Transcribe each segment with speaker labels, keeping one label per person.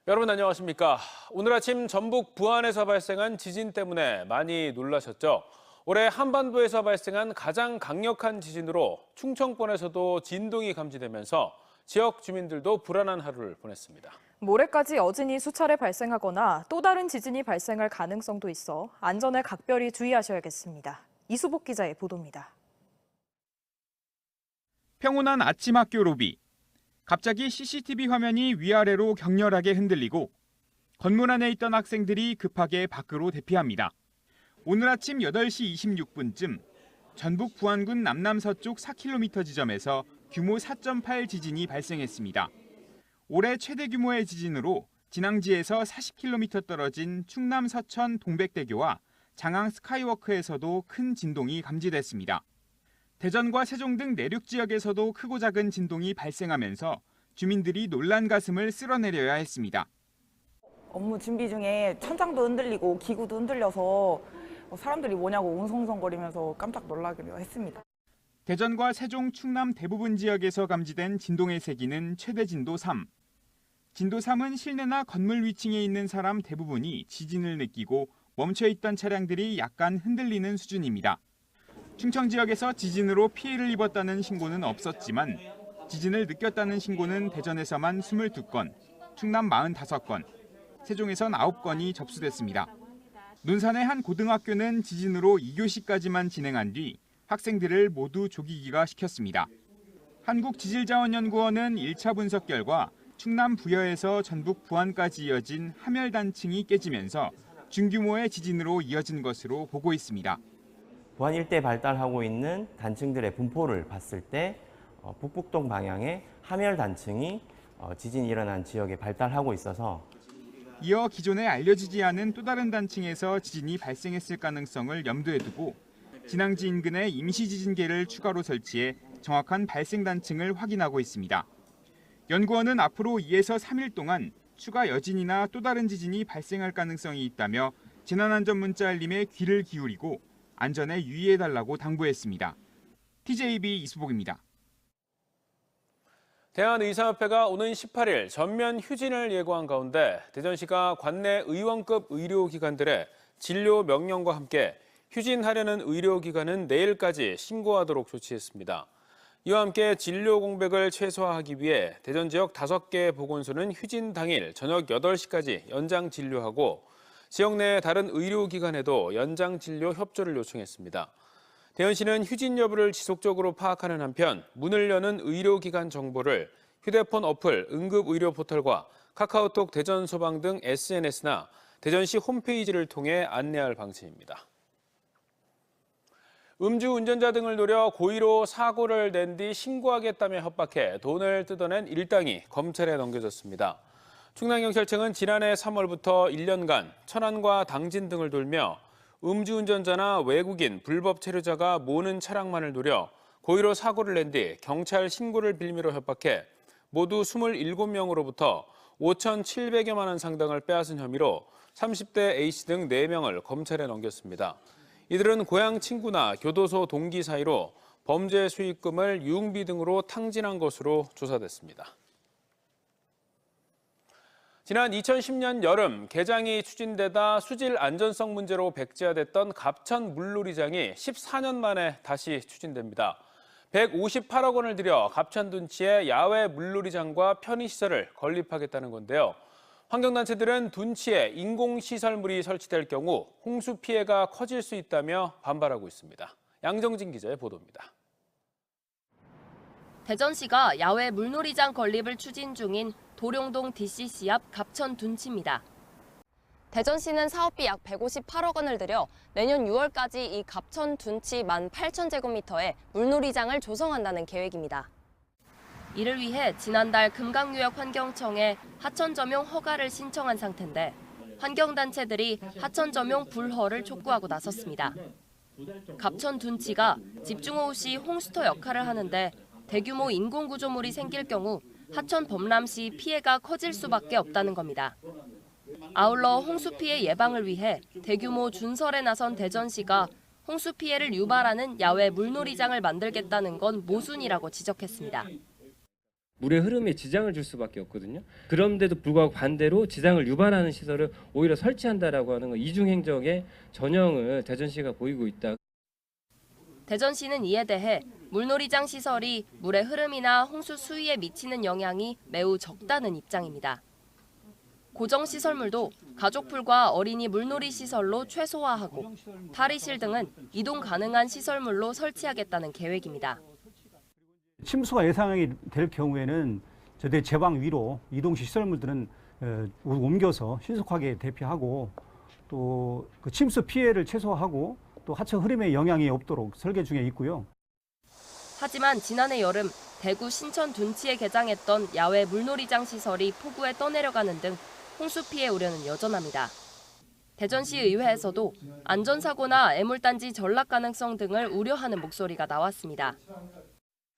Speaker 1: 여러분 안녕하십니까? 오늘 아침 전북 부안에서 발생한 지진 때문에 많이 놀라셨죠? 올해 한반도에서 발생한 가장 강력한 지진으로 충청권에서도 진동이 감지되면서 지역 주민들도 불안한 하루를 보냈습니다.
Speaker 2: 모레까지 여진이 수차례 발생하거나 또 다른 지진이 발생할 가능성도 있어 안전에 각별히 주의하셔야겠습니다. 이수복 기자의 보도입니다.
Speaker 3: 평온한 아침 학교 로비. 갑자기 CCTV 화면이 위아래로 격렬하게 흔들리고 건물 안에 있던 학생들이 급하게 밖으로 대피합니다. 오늘 아침 8시 26분쯤 전북 부안군 남남서쪽 4km 지점에서 규모 4.8 지진이 발생했습니다. 올해 최대 규모의 지진으로 진앙지에서 40km 떨어진 충남 서천 동백대교와 장항 스카이워크에서도 큰 진동이 감지됐습니다. 대전과 세종 등 내륙 지역에서도 크고 작은 진동이 발생하면서 주민들이 놀란 가슴을 쓸어내려야 했습니다.
Speaker 4: 업무 준비 중에 천장도 흔들리고 기구도 흔들려서 사람들이 뭐냐고 웅성웅성거리면서 깜짝 놀라기도 했습니다.
Speaker 3: 대전과 세종, 충남 대부분 지역에서 감지된 진동의 세기는 최대 진도 3. 진도 3은 실내나 건물 위층에 있는 사람 대부분이 지진을 느끼고 멈춰있던 차량들이 약간 흔들리는 수준입니다. 충청 지역에서 지진으로 피해를 입었다는 신고는 없었지만 지진을 느꼈다는 신고는 대전에서만 22건, 충남 45건, 세종에선 9건이 접수됐습니다. 논산의 한 고등학교는 지진으로 2교시까지만 진행한 뒤 학생들을 모두 조기기가 시켰습니다. 한국지질자원연구원은 1차 분석 결과 충남 부여에서 전북 부안까지 이어진 함열단층이 깨지면서 중규모의 지진으로 이어진 것으로 보고 있습니다.
Speaker 5: 부안 일대 발달하고 있는 단층들의 분포를 봤을 때 북북동 방향의 함열 단층이 지진이 일어난 지역에 발달하고 있어서
Speaker 3: 이어 기존에 알려지지 않은 또 다른 단층에서 지진이 발생했을 가능성을 염두에 두고 진앙지 인근에 임시지진계를 추가로 설치해 정확한 발생 단층을 확인하고 있습니다. 연구원은 앞으로 2에서 3일 동안 추가 여진이나 또 다른 지진이 발생할 가능성이 있다며 재난안전문자 알림에 귀를 기울이고 안전에 유의해달라고 당부했습니다. TJB 이수복입니다.
Speaker 1: 대한의사협회가 오는 18일 전면 휴진을 예고한 가운데 대전시가 관내 의원급 의료기관들의 진료 명령과 함께 휴진하려는 의료기관은 내일까지 신고하도록 조치했습니다. 이와 함께 진료 공백을 최소화하기 위해 대전 지역 5개 보건소는 휴진 당일 저녁 8시까지 연장 진료하고 지역 내 다른 의료기관에도 연장 진료 협조를 요청했습니다. 대전시는 휴진 여부를 지속적으로 파악하는 한편 문을 여는 의료기관 정보를 휴대폰 어플, 응급의료 포털과 카카오톡 대전소방 등 SNS나 대전시 홈페이지를 통해 안내할 방침입니다. 음주운전자 등을 노려 고의로 사고를 낸 뒤 신고하겠다며 협박해 돈을 뜯어낸 일당이 검찰에 넘겨졌습니다. 충남경찰청은 지난해 3월부터 1년간 천안과 당진 등을 돌며 음주운전자나 외국인, 불법 체류자가 모는 차량만을 노려 고의로 사고를 낸 뒤 경찰 신고를 빌미로 협박해 모두 27명으로부터 5,700여만 원 상당을 빼앗은 혐의로 30대 A씨 등 4명을 검찰에 넘겼습니다. 이들은 고향 친구나 교도소 동기 사이로 범죄 수익금을 유흥비 등으로 탕진한 것으로 조사됐습니다. 지난 2010년 여름 개장이 추진되다 수질 안전성 문제로 백지화됐던 갑천 물놀이장이 14년 만에 다시 추진됩니다. 158억 원을 들여 갑천 둔치에 야외 물놀이장과 편의시설을 건립하겠다는 건데요. 환경단체들은 둔치에 인공시설물이 설치될 경우 홍수 피해가 커질 수 있다며 반발하고 있습니다. 양정진 기자의 보도입니다.
Speaker 6: 대전시가 야외 물놀이장 건립을 추진 중인 도룡동 DCC 앞 갑천 둔치입니다. 대전시는 사업비 약 158억 원을 들여 내년 6월까지 이 갑천 둔치 18,000제곱미터의 물놀이장을 조성한다는 계획입니다. 이를 위해 지난달 금강유역 환경청에 하천 점용 허가를 신청한 상태인데 환경단체들이 하천 점용 불허를 촉구하고 나섰습니다. 갑천 둔치가 집중호우 시 홍수터 역할을 하는데 대규모 인공구조물이 생길 경우 하천 범람 시 피해가 커질 수밖에 없다는 겁니다. 아울러 홍수 피해 예방을 위해 대규모 준설에 나선 대전시가 홍수 피해를 유발하는 야외 물놀이장을 만들겠다는 건 모순이라고 지적했습니다.
Speaker 7: 물의 흐름에 지장을 줄 수밖에 없거든요. 그런데도 불구하고 반대로 지장을 유발하는 시설을 오히려 설치한다라고 하는 건 이중 행정의 전형을 대전시가 보이고 있다.
Speaker 6: 대전시는 이에 대해 물놀이장 시설이 물의 흐름이나 홍수 수위에 미치는 영향이 매우 적다는 입장입니다. 고정시설물도 가족풀과 어린이 물놀이 시설로 최소화하고 탈의실 등은 이동 가능한 시설물로 설치하겠다는 계획입니다.
Speaker 8: 침수가 예상이 될 경우에는 저들 제방 위로 이동 시설물들은 옮겨서 신속하게 대피하고 또 그 침수 피해를 최소화하고 또 하천 흐름에 영향이 없도록 설계 중에 있고요.
Speaker 6: 하지만 지난해 여름 대구 신천 둔치에 개장했던 야외 물놀이장 시설이 폭우에 떠내려가는 등 홍수 피해 우려는 여전합니다. 대전시 의회에서도 안전사고나 애물단지 전락 가능성 등을 우려하는 목소리가 나왔습니다.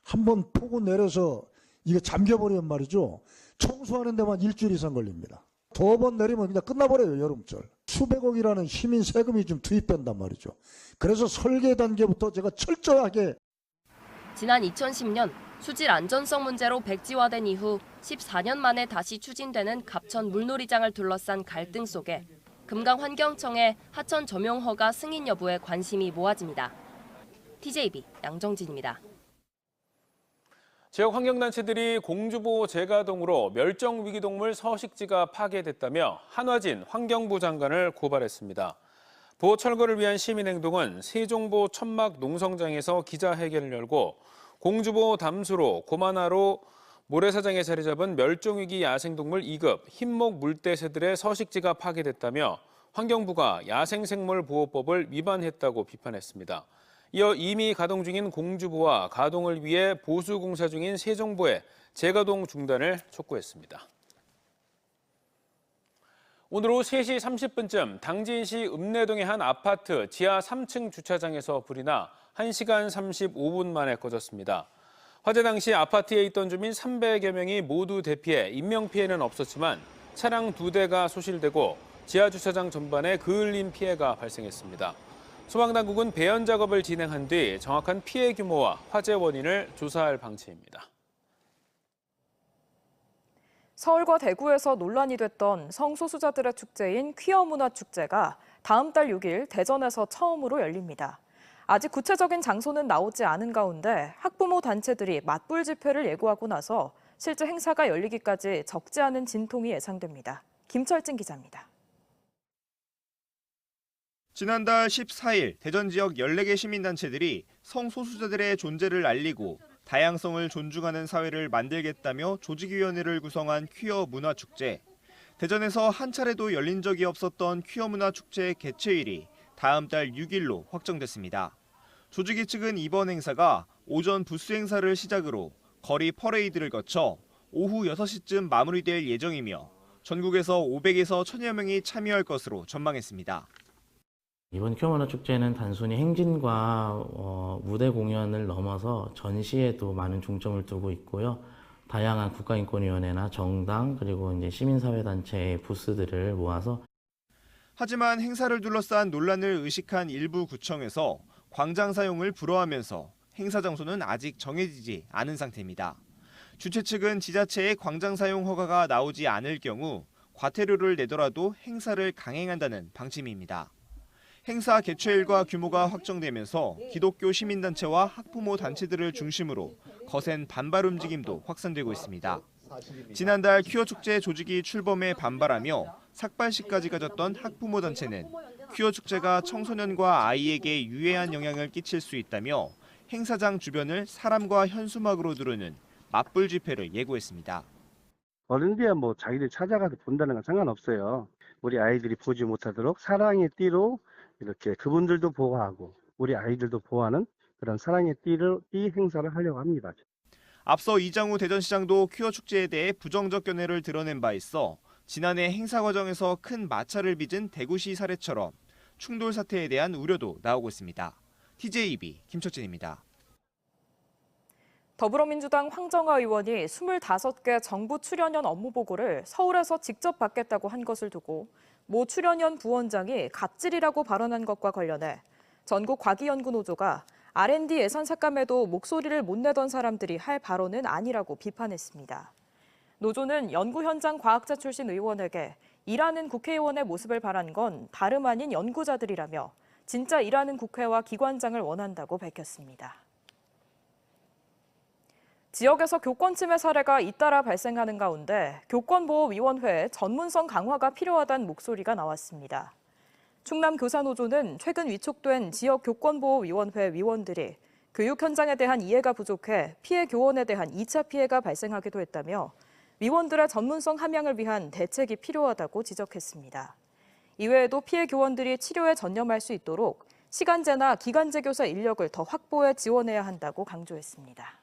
Speaker 9: 한번 폭우 내려서 이게 잠겨버리면 말이죠. 청소하는 데만 일주일 이상 걸립니다. 두 번 내리면 그냥 끝나버려요, 여름철. 수백억이라는 시민 세금이 좀 투입된단 말이죠. 그래서 설계 단계부터 제가 철저하게
Speaker 6: 지난 2010년 수질 안전성 문제로 백지화된 이후 14년 만에 다시 추진되는 갑천 물놀이장을 둘러싼 갈등 속에 금강환경청의 하천 점용 허가 승인 여부에 관심이 모아집니다. TJB 양정진입니다.
Speaker 1: 지역 환경단체들이 공주보 제가동으로 멸종위기동물 서식지가 파괴됐다며 한화진 환경부 장관을 고발했습니다. 보호 철거를 위한 시민행동은 세종보 천막 농성장에서 기자회견을 열고 공주보 담수로 고만하로 모래사장에 자리 잡은 멸종위기 야생동물 2급 흰목 물대새들의 서식지가 파괴됐다며 환경부가 야생생물보호법을 위반했다고 비판했습니다. 이어 이미 가동 중인 공주보와 가동을 위해 보수공사 중인 세종보의 재가동 중단을 촉구했습니다. 오늘 오후 3시 30분쯤 당진시 읍내동의 한 아파트 지하 3층 주차장에서 불이 나 1시간 35분 만에 꺼졌습니다. 화재 당시 아파트에 있던 주민 300여 명이 모두 대피해 인명피해는 없었지만 차량 2대가 소실되고 지하 주차장 전반에 그을린 피해가 발생했습니다. 소방당국은 배연 작업을 진행한 뒤 정확한 피해 규모와 화재 원인을 조사할 방침입니다.
Speaker 2: 서울과 대구에서 논란이 됐던 성소수자들의 축제인 퀴어 문화 축제가 다음 달 6일 대전에서 처음으로 열립니다. 아직 구체적인 장소는 나오지 않은 가운데 학부모 단체들이 맞불 집회를 예고하고 나서 실제 행사가 열리기까지 적지 않은 진통이 예상됩니다. 김철진 기자입니다.
Speaker 3: 지난달 14일 대전 지역 14개 시민단체들이 성소수자들의 존재를 알리고 다양성을 존중하는 사회를 만들겠다며 조직위원회를 구성한 퀴어 문화축제. 대전에서 한 차례도 열린 적이 없었던 퀴어 문화축제 개최일이 다음 달 6일로 확정됐습니다. 조직위 측은 이번 행사가 오전 부스 행사를 시작으로 거리 퍼레이드를 거쳐 오후 6시쯤 마무리될 예정이며 전국에서 500에서 1000여 명이 참여할 것으로 전망했습니다.
Speaker 10: 이번 퀴어 문화 축제는 단순히 행진과 무대 공연을 넘어서 전시에도 많은 중점을 두고 있고요. 다양한 국가인권위원회나 정당 그리고 이제 시민사회단체의 부스들을 모아서
Speaker 3: 하지만 행사를 둘러싼 논란을 의식한 일부 구청에서 광장 사용을 불허하면서 행사 장소는 아직 정해지지 않은 상태입니다. 주최 측은 지자체의 광장 사용 허가가 나오지 않을 경우 과태료를 내더라도 행사를 강행한다는 방침입니다. 행사 개최일과 규모가 확정되면서 기독교 시민단체와 학부모 단체들을 중심으로 거센 반발 움직임도 확산되고 있습니다. 지난달 퀴어 축제 조직이 출범에 반발하며 삭발식까지 가졌던 학부모 단체는 퀴어 축제가 청소년과 아이에게 유해한 영향을 끼칠 수 있다며 행사장 주변을 사람과 현수막으로 두르는 맞불 집회를 예고했습니다.
Speaker 11: 어른들이야 뭐 자기들 찾아가서 본다는 건 상관없어요. 우리 아이들이 보지 못하도록 사랑의 띠로 이렇게 그분들도 보호하고 우리 아이들도 보호하는 그런 사랑의 띠 행사를 하려고 합니다.
Speaker 3: 앞서 이장우 대전시장도 퀴어 축제에 대해 부정적 견해를 드러낸 바 있어 지난해 행사 과정에서 큰 마찰을 빚은 대구시 사례처럼 충돌 사태에 대한 우려도 나오고 있습니다. TJB 김철진입니다.
Speaker 2: 더불어민주당 황정아 의원이 25개 정부 출연연 업무 보고를 서울에서 직접 받겠다고 한 것을 두고 모 출연연 부원장이 갑질이라고 발언한 것과 관련해 전국과기연구노조가 R&D 예산 삭감에도 목소리를 못 내던 사람들이 할 발언은 아니라고 비판했습니다. 노조는 연구 현장 과학자 출신 의원에게 일하는 국회의원의 모습을 바란 건 다름 아닌 연구자들이라며 진짜 일하는 국회와 기관장을 원한다고 밝혔습니다. 지역에서 교권 침해 사례가 잇따라 발생하는 가운데 교권보호위원회에 전문성 강화가 필요하다는 목소리가 나왔습니다. 충남교사노조는 최근 위촉된 지역 교권보호위원회 위원들이 교육 현장에 대한 이해가 부족해 피해 교원에 대한 2차 피해가 발생하기도 했다며 위원들의 전문성 함양을 위한 대책이 필요하다고 지적했습니다. 이외에도 피해 교원들이 치료에 전념할 수 있도록 시간제나 기간제 교사 인력을 더 확보해 지원해야 한다고 강조했습니다.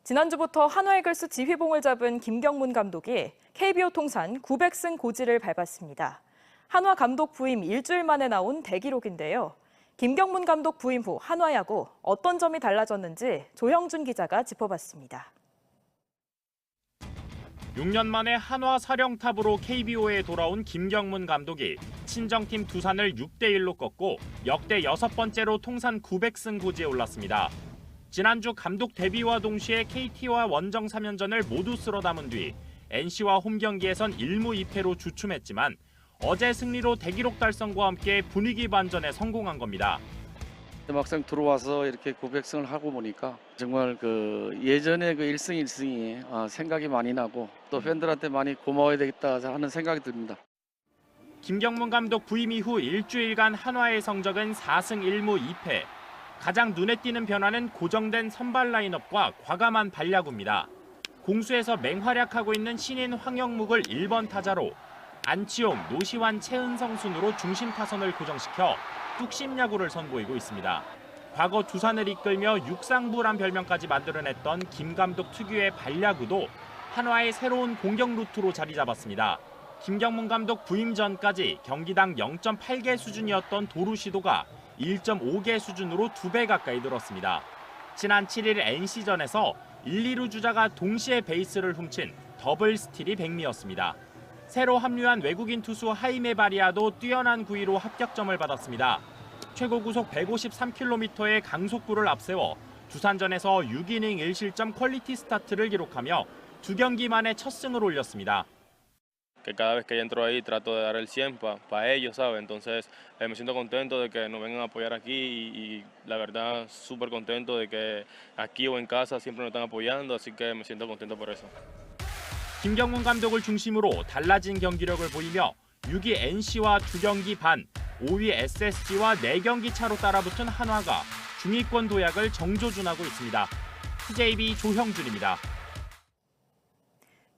Speaker 2: 지난주부터 한화이글스 지휘봉을 잡은 김경문 감독이 KBO 통산 900승 고지를 밟았습니다. 한화 감독 부임 일주일 만에 나온 대기록인데요. 김경문 감독 부임 후 한화 야구 어떤 점이 달라졌는지 조형준 기자가 짚어봤습니다.
Speaker 3: 6년 만에 한화 사령탑으로 KBO에 돌아온 김경문 감독이 친정팀 두산을 6대1로 꺾고 역대 6번째로 통산 900승 고지에 올랐습니다. 지난주 감독 데뷔와 동시에 KT와 원정 3연전을 모두 쓸어 담은 뒤 NC와 홈 경기에선 1무 2패로 주춤했지만 어제 승리로 대기록 달성과 함께 분위기 반전에 성공한 겁니다.
Speaker 12: 막상 들어와서 이렇게 900승을 하고 보니까 정말 예전에 1승 1승이 생각이 많이 나고 또 팬들한테 많이 고마워야 되겠다 하는 생각이 듭니다.
Speaker 3: 김경문 감독 부임 이후 일주일간 한화의 성적은 4승 1무 2패. 가장 눈에 띄는 변화는 고정된 선발 라인업과 과감한 발야구입니다. 공수에서 맹활약하고 있는 신인 황영묵을 1번 타자로 안치홍, 노시환, 최은성 순으로 중심 타선을 고정시켜 뚝심 야구를 선보이고 있습니다. 과거 두산을 이끌며 육상부란 별명까지 만들어냈던 김 감독 특유의 발야구도 한화의 새로운 공격 루트로 자리 잡았습니다. 김경문 감독 부임 전까지 경기당 0.8개 수준이었던 도루 시도가 1.5개 수준으로 2배 가까이 늘었습니다. 지난 7일 NC전에서 1, 2루 주자가 동시에 베이스를 훔친 더블 스틸이 백미였습니다. 새로 합류한 외국인 투수 하이메 바리아도 뛰어난 구위로 합격점을 받았습니다. 최고 구속 153km의 강속구를 앞세워 두산전에서 6이닝 1실점 퀄리티 스타트를 기록하며 2경기 만에 첫 승을 올렸습니다.
Speaker 13: Que cada vez que entro ahí trato de dar el 100 para ellos, ¿sabes? Entonces me siento contento de que nos vengan a apoyar aquí y la verdad súper contento de que aquí o en casa siempre nos están apoyando, así que me siento contento por eso.
Speaker 3: 김경문 감독을 중심으로 달라진 경기력을 보이며 6위 NC와 2경기 반, 5위 SSG와 4경기 차로 따라붙은 한화가 중위권 도약을 정조준하고 있습니다. TJB 조형준입니다.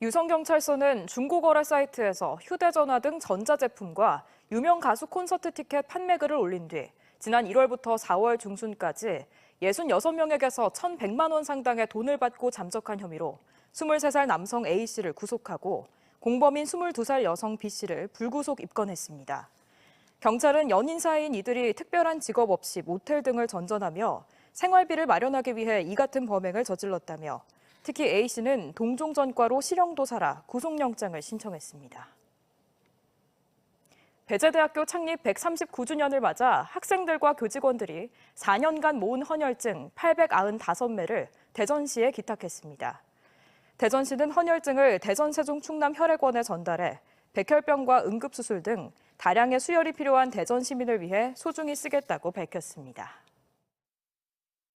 Speaker 2: 유성경찰서는 중고거래 사이트에서 휴대전화 등 전자제품과 유명 가수 콘서트 티켓 판매글을 올린 뒤 지난 1월부터 4월 중순까지 66명에게서 1,100만 원 상당의 돈을 받고 잠적한 혐의로 23살 남성 A씨를 구속하고 공범인 22살 여성 B씨를 불구속 입건했습니다. 경찰은 연인 사이인 이들이 특별한 직업 없이 모텔 등을 전전하며 생활비를 마련하기 위해 이 같은 범행을 저질렀다며 특히 A씨는 동종전과로 실형도 살아 구속영장을 신청했습니다. 배재대학교 창립 139주년을 맞아 학생들과 교직원들이 4년간 모은 헌혈증 895매를 대전시에 기탁했습니다. 대전시는 헌혈증을 대전세종충남혈액원에 전달해 백혈병과 응급수술 등 다량의 수혈이 필요한 대전 시민을 위해 소중히 쓰겠다고 밝혔습니다.